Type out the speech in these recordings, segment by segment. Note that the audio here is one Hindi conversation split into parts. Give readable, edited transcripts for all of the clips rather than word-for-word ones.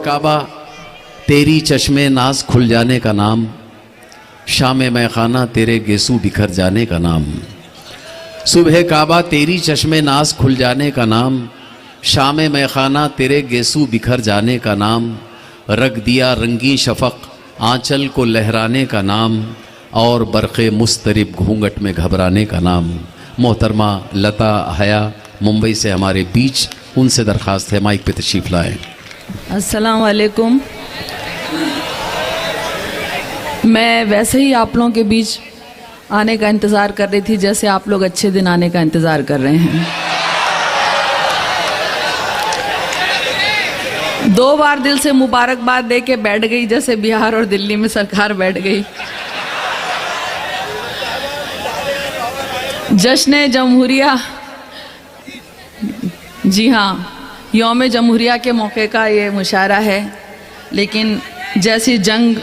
काबा तेरी चश्मे नाज खुल जाने का नाम, शाम मैं खाना तेरे गेसू बिखर जाने का नाम। सुबह काबा तेरी चश्मे नाज खुल जाने का नाम, शाम मैं खाना तेरे गेसू बिखर जाने का नाम। रख दिया रंगी शफक आंचल को लहराने का नाम, और बरक़े मुस्तरिब घूंघट में घबराने का नाम। मोहतरमा लता हया मुंबई से हमारे बीच, उनसे दरख्वास्त है माइक पे तशरीफ़ लाएं। अस्सलाम वालेकुम। मैं वैसे ही आप लोगों के बीच आने का इंतज़ार कर रही थी जैसे आप लोग अच्छे दिन आने का इंतज़ार कर रहे हैं। 2 बार दिल से मुबारकबाद दे के बैठ गई जैसे बिहार और दिल्ली में सरकार बैठ गई। जश्न जमहूरिया, जी हाँ, यौम जमहूरिया के मौके का ये मुशायरा है, लेकिन जैसी जंग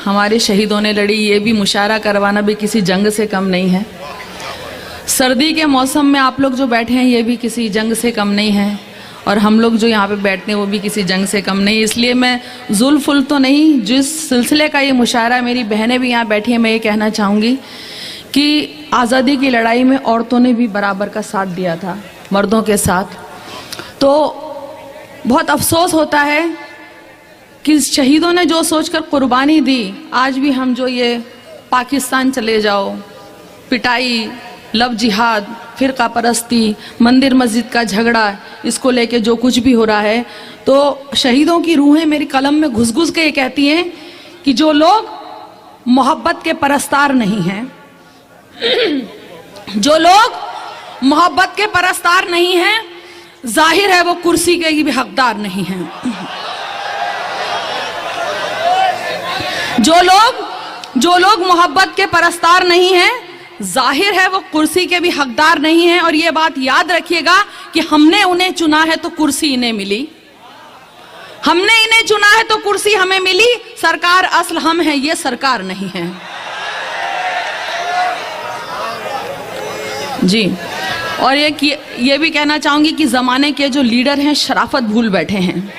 हमारे शहीदों ने लड़ी, ये भी मुशायरा करवाना भी किसी जंग से कम नहीं है। सर्दी के मौसम में आप लोग जो बैठे हैं ये भी किसी जंग से कम नहीं है, और हम लोग जो यहाँ पे बैठते हैं वो भी किसी जंग से कम नहीं। इसलिए मैं जुल्फुल तो नहीं, जिस सिलसिले का ये मुशायरा, मेरी बहनें भी यहाँ बैठी हैं, मैं ये कहना चाहूँगी कि आज़ादी की लड़ाई में औरतों ने भी बराबर का साथ दिया था मर्दों के साथ। तो बहुत अफसोस होता है कि शहीदों ने जो सोचकर कुर्बानी दी, आज भी हम जो ये पाकिस्तान चले जाओ, पिटाई, लव जिहाद, फ़िरका परस्ती, मंदिर मस्जिद का झगड़ा, इसको लेके जो कुछ भी हो रहा है, तो शहीदों की रूहें मेरी कलम में घुस घुस के ये कहती हैं कि जो लोग मोहब्बत के परस्तार नहीं हैं, जो लोग मोहब्बत के परस्तार नहीं हैं, जाहिर है वो कुर्सी के भी हकदार नहीं हैं। जो लोग मोहब्बत के परस्तार नहीं हैं, जाहिर है वो कुर्सी के भी हकदार नहीं हैं। और ये बात याद रखिएगा कि हमने उन्हें चुना है तो कुर्सी इन्हें मिली, हमने इन्हें चुना है तो कुर्सी हमें मिली। सरकार असल हम हैं, ये सरकार नहीं है जी। और ये भी कहना चाहूंगी कि जमाने के जो लीडर हैं शराफत भूल बैठे हैं।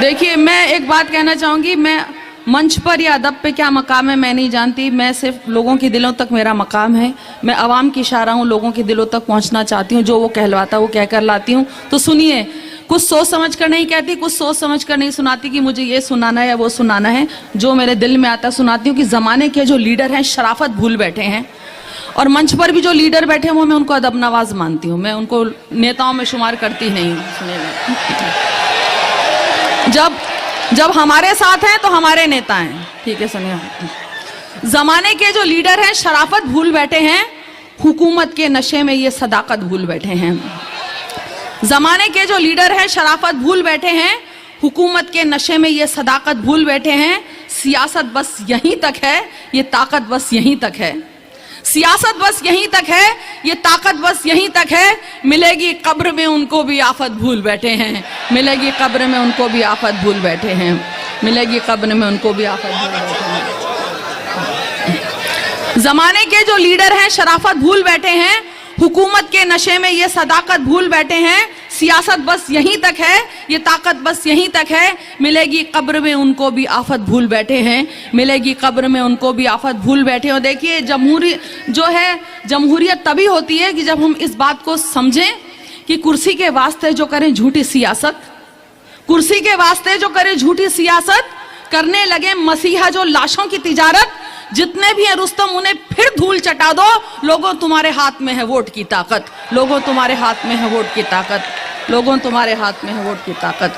देखिए, मैं एक बात कहना चाहूंगी, मैं मंच पर या अदब पे क्या मकाम है मैं नहीं जानती, मैं सिर्फ लोगों के दिलों तक मेरा मकाम है। मैं आवाम की शायरा हूँ, लोगों के दिलों तक पहुँचना चाहती हूँ, जो वो कहलवाता वो कह कर लाती हूँ। तो सुनिए, कुछ सोच समझ कर नहीं कहती, कुछ सोच समझ कर नहीं सुनाती कि मुझे ये सुनाना है या वो सुनाना है, जो मेरे दिल में आता सुनाती हूँ। कि ज़माने के जो लीडर हैं शराफत भूल बैठे हैं, और मंच पर भी जो लीडर बैठे हैं वो मैं उनको अदब नवाज मानती हूँ, मैं उनको नेताओं में शुमार करती नहीं हूँ। जब हमारे साथ हैं तो हमारे नेता हैं, ठीक है। सुनिए, जमाने के जो लीडर हैं शराफत भूल बैठे हैं, हुकूमत के नशे में ये सदाकत भूल बैठे हैं। जमाने के जो लीडर हैं शराफत भूल बैठे हैं, हुकूमत के नशे में ये सदाकत भूल बैठे हैं। सियासत बस यहीं तक है, ये ताकत बस यहीं तक है। सियासत बस यहीं तक है, ये ताकत बस यहीं तक है। मिलेगी कब्र में उनको भी आफत भूल बैठे हैं, मिलेगी कब्र में उनको भी आफत भूल बैठे हैं, मिलेगी कब्र में उनको भी आफत भूल बैठे हैं। जमाने के जो लीडर हैं शराफत भूल बैठे हैं, हुकूमत के नशे में ये सदाकत भूल बैठे हैं। सियासत बस यहीं तक है, ये ताकत बस यहीं तक है। मिलेगी कब्र में उनको भी आफत भूल बैठे हैं, मिलेगी कब्र में उनको भी आफत भूल बैठे हैं। और देखिए, जमहूरियत तभी होती है कि जब हम इस बात को समझें कि कुर्सी के वास्ते जो करें झूठी सियासत, कुर्सी के वास्ते जो करें झूठी सियासत, करने लगे मसीहा जो लाशों की तिजारत, जितने भी हैं रुस्तम उन्हें फिर धूल चटा दो। लोगों तुम्हारे हाथ में है वोट की ताकत, लोगों तुम्हारे हाथ में है वोट की ताकत, लोगों तुम्हारे हाथ में है वोट की ताकत।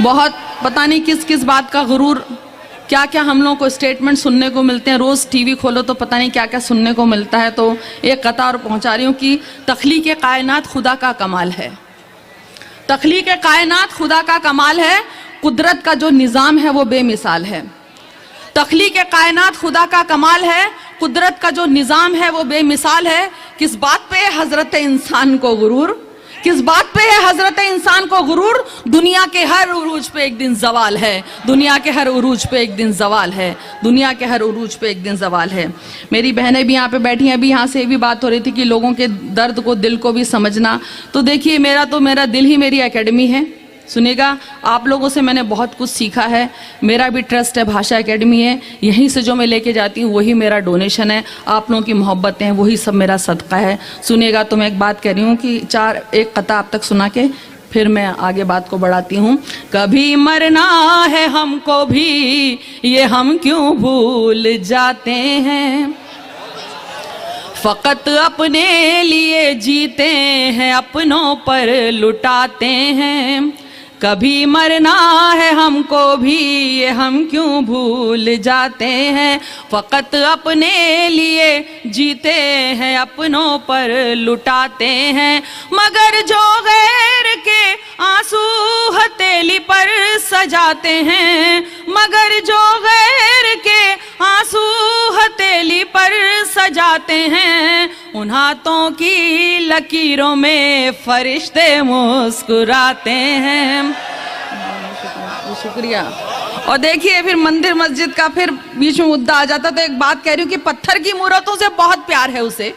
बहुत पता नहीं किस किस बात का गुरूर, क्या क्या हम लोगों को स्टेटमेंट सुनने को मिलते हैं। रोज टीवी खोलो तो पता नहीं क्या क्या सुनने को मिलता है। तो एक कतार पहुंचा रही हूँ कि तख्लीक कायनात खुदा का कमाल है, तख्लीक कायनात खुदा का कमाल है। कुदरत का जो निज़ाम है वो बेमिसाल है। तख्लीक कायनात खुदा का कमाल है, कुदरत का जो निज़ाम है वो बेमिसाल है। किस बात पे हजरत इंसान को गुरूर, किस बात पे है हजरत इंसान को गुरूर? दुनिया के हर उरूज पे एक दिन जवाल है, दुनिया के हर उरूज पे एक दिन जवाल है, दुनिया के हर उरूज पे एक दिन जवाल है। मेरी बहनें भी यहाँ पे बैठी हैं, अभी यहाँ से भी बात हो रही थी कि लोगों के दर्द को, दिल को भी समझना। तो देखिए, मेरा दिल ही मेरी एकेडमी है। सुनिएगा, आप लोगों से मैंने बहुत कुछ सीखा है। मेरा भी ट्रस्ट है, भाषा एकेडमी है, यहीं से जो मैं लेके जाती हूँ वही मेरा डोनेशन है। आप लोगों की मोहब्बतें हैं, वही सब मेरा सदका है। सुनिएगा, तो मैं एक बात कह रही हूँ कि एक कता आप तक सुना के फिर मैं आगे बात को बढ़ाती हूँ। कभी मरना है हमको भी, ये हम क्यों भूल जाते हैं, फकत अपने लिए जीते हैं, अपनों पर लुटाते हैं। कभी मरना है हमको भी, ये हम क्यों भूल जाते हैं, फकत अपने लिए जीते हैं, अपनों पर लुटाते हैं। मगर जो गैर के आंसू हथेली पर सजाते हैं, मगर जो गैर के आंसू हथेली पर सजाते हैं, उन हाथों की लकीरों में फरिश्ते मुस्कुराते हैं। शुक्रिया। और देखिए, फिर मंदिर मस्जिद का फिर बीच में मुद्दा आ जाता। तो एक बात कह रही हूँ कि पत्थर की मूर्तों से बहुत प्यार है उसे,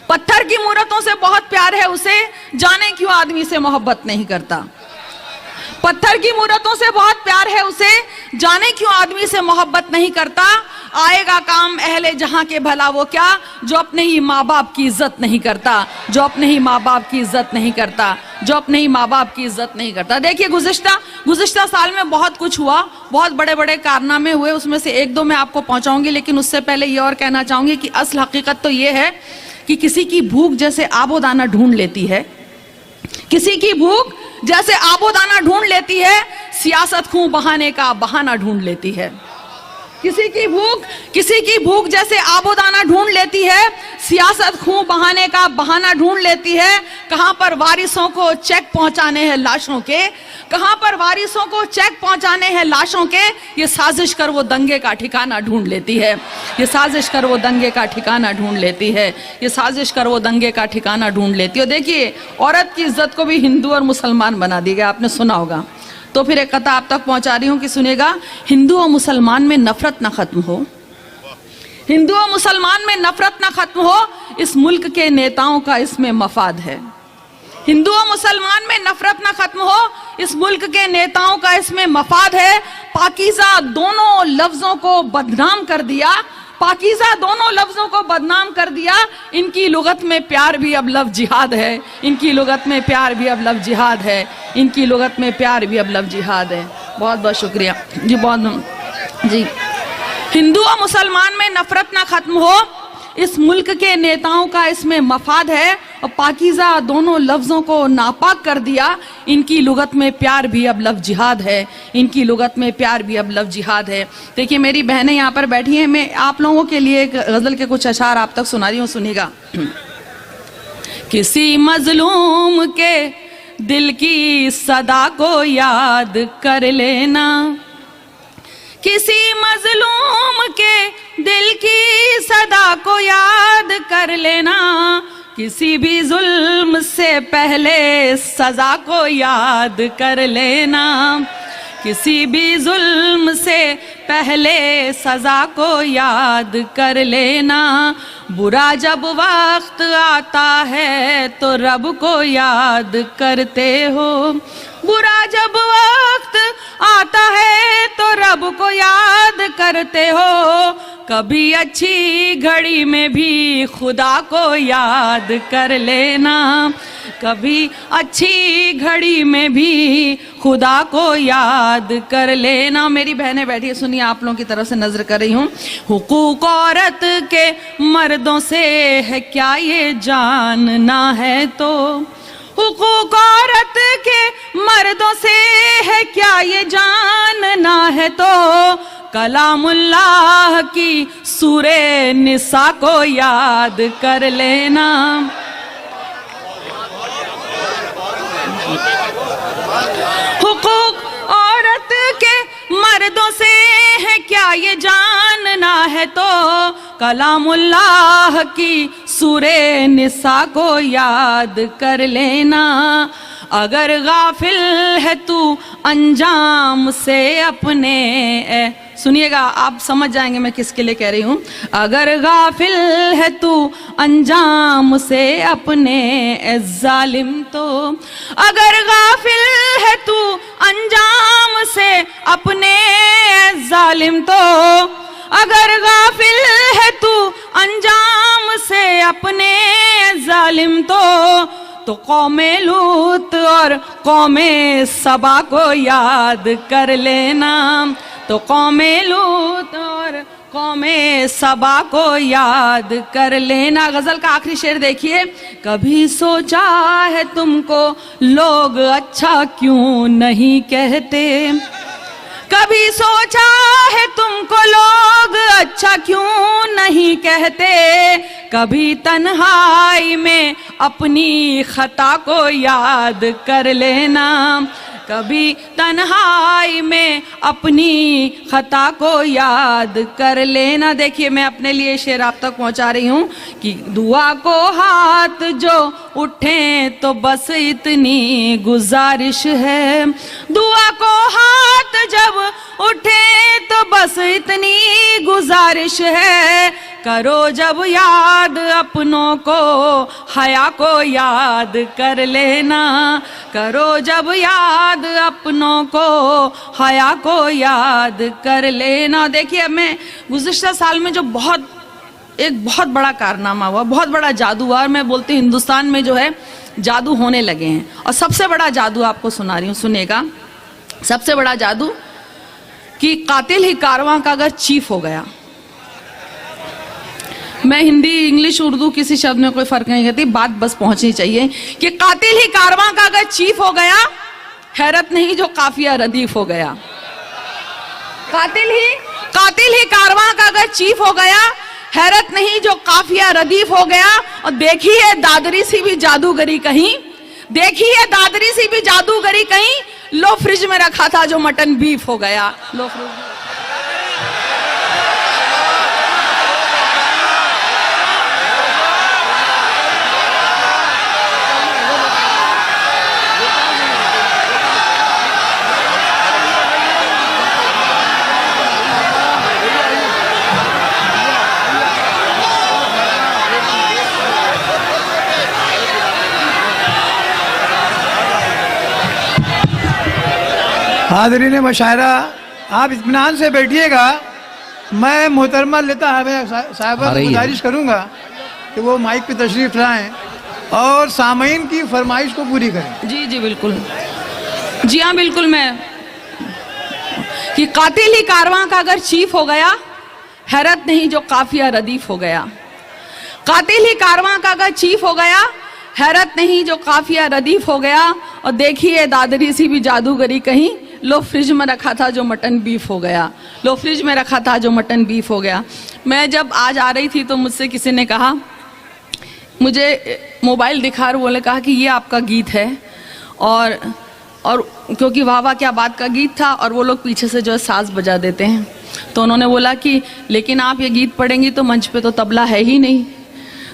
पत्थर की मूर्तों से बहुत प्यार है उसे, जाने क्यों आदमी से मोहब्बत नहीं करता। पत्थर की मूर्तों से बहुत प्यार है उसे, जाने क्यों आदमी से मोहब्बत नहीं करता। आएगा काम अहले जहां के भला वो क्या, जो अपने ही माँ बाप की इज्जत नहीं करता, जो अपने ही माँ बाप की इज्जत नहीं करता, जो अपने ही माँ बाप की इज्जत नहीं करता। देखिए, गुज़िश्ता साल में बहुत कुछ हुआ, बहुत बड़े बड़े कारनामे हुए, उसमें से एक दो मैं आपको पहुंचाऊंगी। लेकिन उससे पहले ये और कहना चाहूंगी कि असल हकीकत तो ये है कि किसी की भूख जैसे आबोदाना ढूंढ लेती है, किसी की भूख जैसे आबोदाना ढूंढ लेती है, सियासत खूं बहाने का बहाना ढूंढ लेती है। किसी की भूख जैसे आबोदाना ढूंढ लेती है, सियासत खूं बहाने का बहाना ढूंढ लेती है। कहां पर वारिसों को चेक पहुंचाने हैं लाशों के, कहां पर वारिसों को चेक पहुंचाने हैं लाशों के, ये साजिश कर वो दंगे का ठिकाना ढूंढ लेती है, ये साजिश कर वो दंगे का ठिकाना ढूंढ लेती है, ये साजिश कर वो दंगे का ठिकाना ढूंढ लेती है। देखिए, औरत की इज्जत को भी हिंदू और मुसलमान बना दी गया, आपने सुना होगा। तो फिर एक कथा आप तक पहुंचा रही हूं कि सुनेगा, हिंदू और मुसलमान में नफरत ना खत्म हो, हिंदू और मुसलमान में नफरत ना खत्म हो, इस मुल्क के नेताओं का इसमें मफाद है। हिंदू और मुसलमान में नफरत ना खत्म हो, इस मुल्क के नेताओं का इसमें मफाद है। पाकीज़ा दोनों लफ्जों को बदनाम कर दिया, पाकीज़ा दोनों लफ्जों को बदनाम कर दिया। इनकी लुगत में प्यार भी अब लफ्ज जिहाद है, इनकी लुगत में प्यार भी अब लफ्ज जिहाद है, इनकी लुगत में प्यार भी अब लफ्ज जिहाद है। बहुत बहुत शुक्रिया जी, बहुत जी। हिंदू और मुसलमान में नफरत ना खत्म हो, इस मुल्क के नेताओं का इसमें मफाद है। और पाकीज़ा दोनों लफ्जों को नापाक कर दिया, इनकी लुगत में प्यार भी अब लफ्ज जिहाद है, इनकी लुगत में प्यार भी अब लफ्ज जिहाद है। देखिए, मेरी बहनें यहाँ पर बैठी हैं, मैं आप लोगों के लिए एक गजल के कुछ अशार आप तक सुना रही हूँ, सुनिएगा। किसी मजलूम के दिल की सदा को याद कर लेना, किसी मजलूम के दिल की सदा को याद कर लेना, किसी भी जुल्म से पहले सजा को याद कर लेना, किसी भी जुल्म से पहले सजा को याद कर लेना। बुरा जब वक्त आता है तो रब को याद करते हो, बुरा जब वक्त आता है तो रब को याद करते हो। कभी अच्छी घड़ी में भी खुदा को याद कर लेना, कभी अच्छी घड़ी में भी खुदा को याद कर लेना। मेरी बहनें बैठी है, सुनिए, आप लोगों की तरफ से नजर कर रही हूँ। हुकूक औरत के मर्दों से है क्या ये जानना है, तो हुकूक औरत के मर्दों से है क्या ये जानना है, तो कलामुल्लाह की सूरे निसा को याद कर लेना। हुकूक औरत के मर्दों से है क्या ये जानना है, तो कलामुल्लाह की सूरे निसा को याद कर लेना। अगर गाफिल है तू अंजाम से अपने, सुनिएगा आप समझ जाएंगे मैं किसके लिए कह रही हूँ। अगर गाफिल है तू अंजाम से अपने ए जालिम तो, अगर गाफिल है तू अंजाम से अपने ए जालिम तो, अगर गाफिल है तू अंजाम से अपने जालिम तो कौमे लूत और कौमे सबा को याद कर लेना। तो कौमे लूत और कौमे सबा को याद कर लेना। गजल का आखिरी शेर देखिए। कभी सोचा है तुमको लोग अच्छा क्यों नहीं कहते, कभी सोचा है तुमको लोग अच्छा क्यों नहीं कहते, कभी तन्हाई में अपनी खता को याद कर लेना, कभी तन्हाई में अपनी खता को याद कर लेना। देखिए मैं अपने लिए शेर आप तक पहुंचा रही हूँ कि दुआ को हाथ जो उठे तो बस इतनी गुजारिश है, दुआ को हाथ जब उठे तो बस इतनी गुजारिश है, करो जब याद अपनों को हया को याद कर लेना, करो जब याद अपनों को हया को याद कर लेना। देखिए मैं गुज़िश्ता साल में जो एक बहुत बड़ा कारनामा हुआ, बहुत बड़ा जादू हुआ, और मैं बोलती हूँ हिंदुस्तान में जो है जादू होने लगे हैं। और सबसे बड़ा जादू आपको सुना रही हूँ, सुनिएगा। सबसे बड़ा जादू कि कातिल ही कारवां का अगर चीफ हो गया, मैं हिंदी इंग्लिश उर्दू किसी शब्द में कोई फर्क नहीं करती, बात बस पहुंचनी चाहिए कि कातिल ही कारवां का अगर चीफ हो गया, हैरत नहीं जो काफिया रदीफ हो गया। कातिल ही कारवां का अगर चीफ हो गया, हैरत नहीं जो काफिया रदीफ हो गया। और देखी है दादरी सी भी जादूगरी कहीं, देखी है दादरी सी भी जादूगरी कहीं, लो फ्रिज में रखा था जो मटन बीफ हो गया। लो फ्रिज हाज़रीन मुशायरा, आप इत्मीनान से बैठिएगा। मैं मोहतरमा लेता साहिबा से गुजारिश करूंगा कि वो माइक पे तशरीफ लाएं और सामीन की फरमाइश को पूरी करें। जी जी बिल्कुल, जी हाँ बिल्कुल। मैं कि कातिल ही कारवां का अगर चीफ हो गया, हैरत नहीं जो काफिया रदीफ हो गया। कातिल ही कारवां का अगर चीफ हो गया, हैरत नहीं जो काफिया रदीफ हो गया। और देखिए दादरी सी भी जादूगरी कहीं, लो फ्रिज में रखा था जो मटन बीफ हो गया। लो फ्रिज में रखा था जो मटन बीफ हो गया। मैं जब आज आ रही थी तो मुझसे किसी ने कहा, मुझे मोबाइल दिखा और बोले कहा कि ये आपका गीत है। और क्योंकि वाह वाह क्या बात का गीत था, और वो लोग पीछे से जो है साज बजा देते हैं, तो उन्होंने बोला कि लेकिन आप ये गीत पढ़ेंगी तो मंच पे तो तबला है ही नहीं।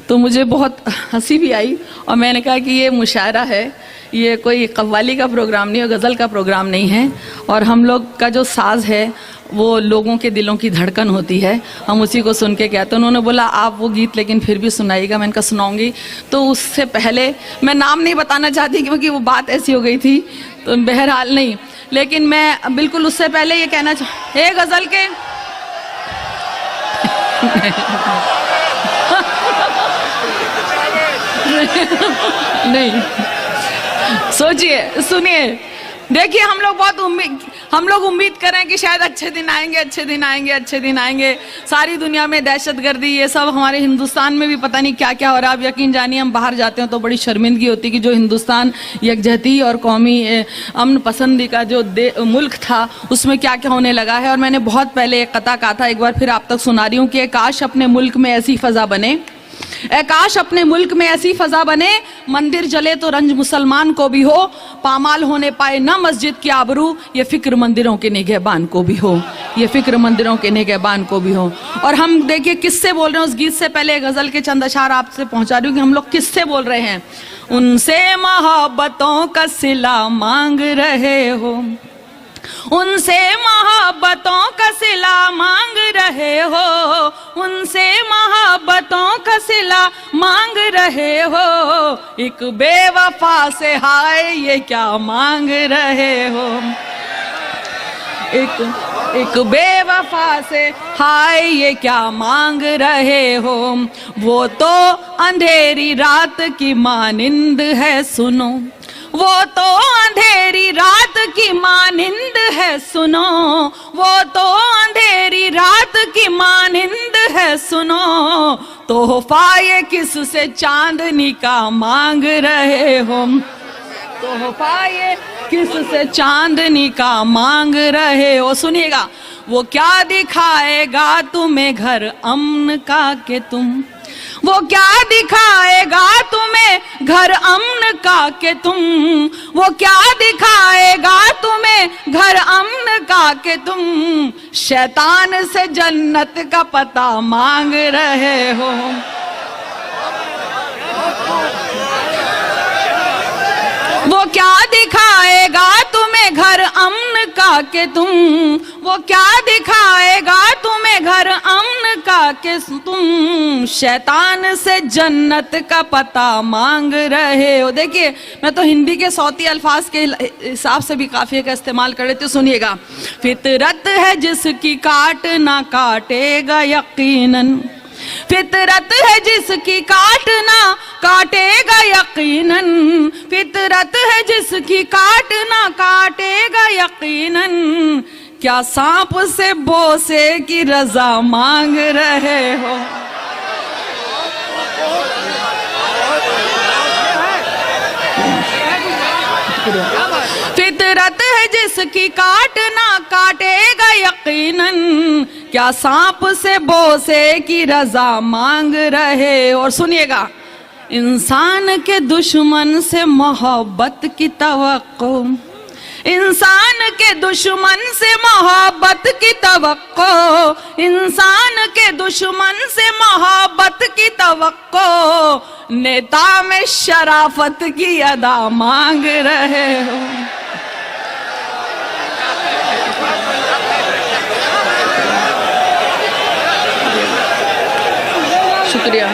तो मुझे बहुत हंसी भी आई और मैंने कहा कि ये मुशायरा है, ये कोई कव्वाली का प्रोग्राम नहीं है, गज़ल का प्रोग्राम नहीं है। और हम लोग का जो साज़ है वो लोगों के दिलों की धड़कन होती है, हम उसी को सुन के कहते हैं। उन्होंने बोला आप वो गीत लेकिन फिर भी सुनाइएगा। मैंने कहा सुनाऊंगी। तो उससे पहले मैं नाम नहीं बताना चाहती क्योंकि वो बात ऐसी हो गई थी, तो बहरहाल नहीं, लेकिन मैं बिल्कुल उससे पहले ये कहना हे गज़ल के नहीं, सोचिए, सुनिए, देखिए हम लोग उम्मीद करें कि शायद अच्छे दिन आएंगे, अच्छे दिन आएंगे, अच्छे दिन आएंगे। सारी दुनिया में दहशतगर्दी ये सब, हमारे हिंदुस्तान में भी पता नहीं क्या क्या हो रहा है। आप यकीन जानिए हम बाहर जाते हैं तो बड़ी शर्मिंदगी होती कि जो हिंदुस्तान यकजहती और कौमी अमन पसंदी का जो मुल्क था उसमें क्या क्या होने लगा है। और मैंने बहुत पहले एक कता कहा था, एक बार फिर आप तक सुना रही हूँ कि काश अपने मुल्क में ऐसी फ़ज़ा बने ऐ काश अपने मुल्क में ऐसी फजा बने, मंदिर जले तो रंज मुसलमान को भी हो, पामाल होने पाए ना मस्जिद की आबरू, ये फिक्र मंदिरों के निगहबान को भी हो, ये फिक्र मंदिरों के निगहबान को भी हो। और हम देखिए किससे बोल रहे हैं, उस गीत से पहले गजल के चंद अशार आपसे पहुंचा रही हूँ कि हम लोग किससे बोल रहे हैं। उनसे मोहब्बतों का सिला मांग रहे हो, उनसे मोहब्बतों का सिला मांग रहे हो, उनसे मोहब्बतों का सिला मांग रहे हो, एक बेवफा से हाय ये क्या मांग रहे हो, एक बेवफा से हाय ये क्या मांग रहे हो। वो तो अंधेरी रात की मानिंद है सुनो, वो तो अंधेरी रात की मानिंद है सुनो, वो तो अंधेरी रात की मानिंद है सुनो, तोहफा ये किससे चांदनी का मांग रहे हो, तोहफा ये किससे चांदनी का मांग रहे हो। सुनिएगा, वो क्या दिखाएगा तुम्हें घर अमन का के तुम, वो क्या दिखाएगा तुम्हें घर अमन का के तुम, वो क्या दिखाएगा तुम्हें घर अमन का के तुम, शैतान से जन्नत का पता मांग रहे हो। वो क्या दिखाएगा तुम्हें घर अमन का के तुम, वो क्या दिखाएगा तुम्हें घर अमन का के तुम, शैतान से जन्नत का पता मांग रहे हो। देखिए मैं तो हिंदी के सौती अल्फाज के हिसाब से भी काफिये का इस्तेमाल कर लेती हूँ। सुनिएगा, फितरत है जिसकी काट ना काटेगा यकीनन, फितरत है जिसकी काटना काटेगा यकीनन, फितरत है जिसकी काटना काटेगा यकीनन, क्या सांप से बोसे की रजा मांग रहे हो। फितरत है जिसकी काटना काटेगा यकीनन, क्या सांप से बोसे की रजा मांग रहे। और सुनिएगा, इंसान के दुश्मन से मोहब्बत की तवक्को, इंसान के दुश्मन से मोहब्बत की तवक्को, इंसान के दुश्मन से मोहब्बत की तवक्को, नेता में शराफत की अदा मांग रहे हो। शुक्रिया।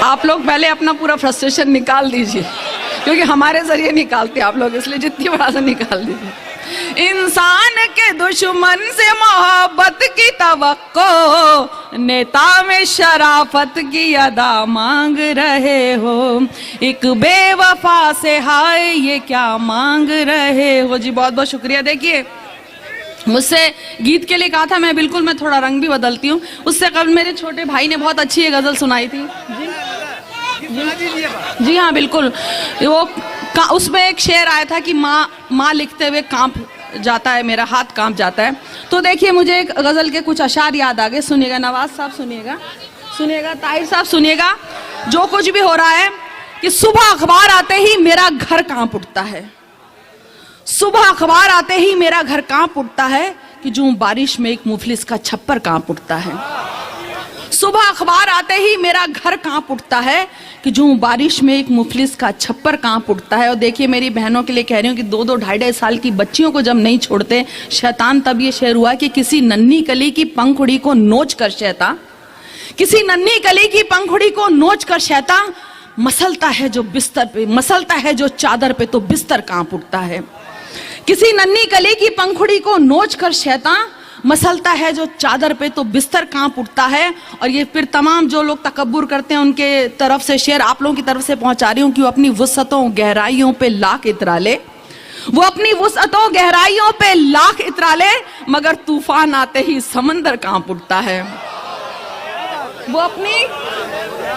आप लोग पहले अपना पूरा फ्रस्ट्रेशन निकाल दीजिए, क्योंकि हमारे जरिए निकालते आप लोग, इसलिए जितनी बड़ा से निकाल दीजिए। इंसान के दुश्मन से मोहब्बत की तवक्को, नेता में शराफत की अदा मांग रहे हो, एक बेवफा से हाय ये क्या मांग रहे हो। जी बहुत बहुत शुक्रिया। देखिए मुझसे गीत के लिए कहा था, मैं बिल्कुल मैं थोड़ा रंग भी बदलती हूँ। उससे कल मेरे छोटे भाई ने बहुत अच्छी गजल सुनाई थी। जी हाँ बिल्कुल, वो उसमें एक शेर आया था कि माँ लिखते हुए कांप जाता है, मेरा हाथ कांप जाता है। तो देखिए मुझे एक गजल के कुछ अशार याद आ गए। सुनिएगा नवाज साहब, सुनिएगा, सुनिएगा ताहिर साहब, सुनिएगा। जो कुछ भी हो रहा है कि सुबह अखबार आते ही मेरा घर कांप उठता है, सुबह अखबार आते ही मेरा घर कांप उठता है, कि जो बारिश में एक मुफलिस का छप्पर कांप उठता है। सुबह अखबार आते ही मेरा घर कांप उठता है, कि जो बारिश में एक मुफलिस का छप्पर कांप उठता है। और देखिए मेरी बहनों के लिए कह रही हूँ कि 2-2, 2.5 साल की बच्चियों को जब नहीं छोड़ते शैतान, तब ये शेर हुआ कि किसी नन्ही कली की पंखुड़ी को नोच कर शैतान, किसी नन्ही कली की पंखुड़ी को नोच कर शैतान मसलता है जो बिस्तर पे, मसलता है जो चादर पे, तो बिस्तर कांप उठता है। किसी नन्ही कली की पंखुड़ी को नोच कर शैतान मसलता है जो चादर पे, तो बिस्तर कांप उठता है। और ये फिर तमाम जो लोग तकब्बुर करते हैं उनके तरफ से शेर आप लोगों की तरफ से पहुंचा रही हूँ कि वो अपनी वुसअतों गहराइयों पे लाख इतरा ले, वो अपनी वुसअतों गहराइयों पे लाख इतरा ले, मगर तूफान आते ही समंदर कांप उठता है। वो अपनी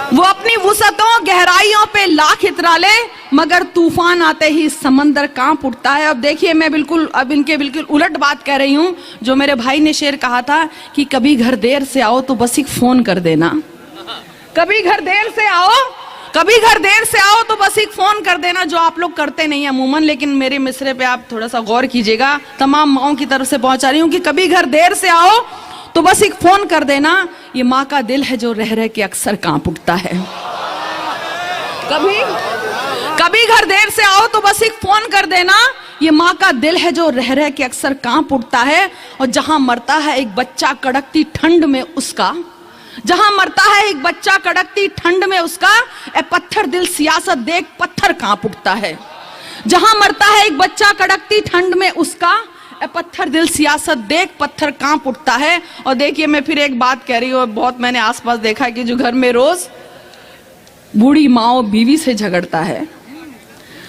वो अपनी वुसअतों गहराइयों पे लाख इतराले, मगर तूफान आते ही समंदर कांप उठता है। अब देखिए, मैं अब इनके बिल्कुल उलट बात कह रही हूं। जो मेरे भाई ने शेर कहा था कि कभी घर देर से आओ तो बस एक फोन कर देना, कभी घर देर से आओ, कभी घर देर से आओ तो बस एक फोन कर देना, जो आप लोग करते नहीं है अमूमन। लेकिन मेरे मिसरे पे आप थोड़ा सा गौर कीजिएगा, तमाम माओं की तरफ से पहुंचा रही हूं कि कभी घर देर से आओ तो बस एक फोन कर देना, ये माँ का दिल है जो रह रह के अक्सर कांप उठता है। कभी घर देर से आओ तो बस एक फोन कर देना, ये माँ का दिल है जो रह रह के अक्सर कांप उठता है। और जहां मरता है एक बच्चा कड़कती ठंड में उसका, जहां मरता है एक बच्चा कड़कती ठंड में उसका, ए पत्थर दिल सियासत देख पत्थर कांप उठता है। जहां मरता है एक बच्चा कड़कती ठंड में उसका, ए पत्थर दिल सियासत देख पत्थर कांप उठता है। और देखिए, मैं फिर एक बात कह रही हूँ, बहुत मैंने आसपास देखा कि जो घर में रोज बूढ़ी माँ और बीवी से झगड़ता है,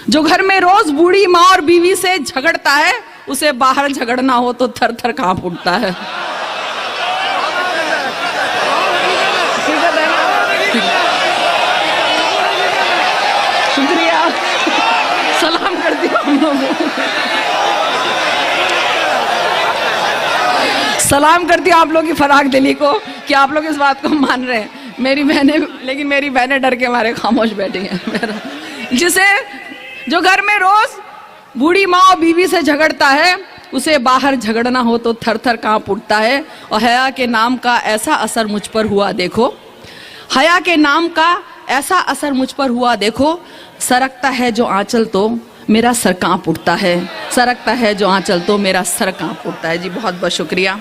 जो घर में रोज बूढ़ी माँ और बीवी से झगड़ता है, उसे बाहर झगड़ना हो तो थर थर कांप उठता है। शुक्रिया, सलाम करती हूँ हम लोगों, सलाम करती हूँ आप लोग की फराग दिली को कि आप लोग इस बात को मान रहे हैं। मेरी बहनें, लेकिन मेरी बहनें डर के मारे खामोश बैठी हैं। जिसे जो घर में रोज बूढ़ी माँ और बीवी से झगड़ता है, उसे बाहर झगड़ना हो तो थर थर कांप उठता है। और हया के नाम का ऐसा असर मुझ पर हुआ देखो, हया के नाम का ऐसा असर मुझ पर हुआ देखो, सरकता है जो आंचल तो मेरा सर कांप उठता है, सरकता है जो आंचल तो मेरा सर कांप उठता है। जी बहुत बहुत शुक्रिया।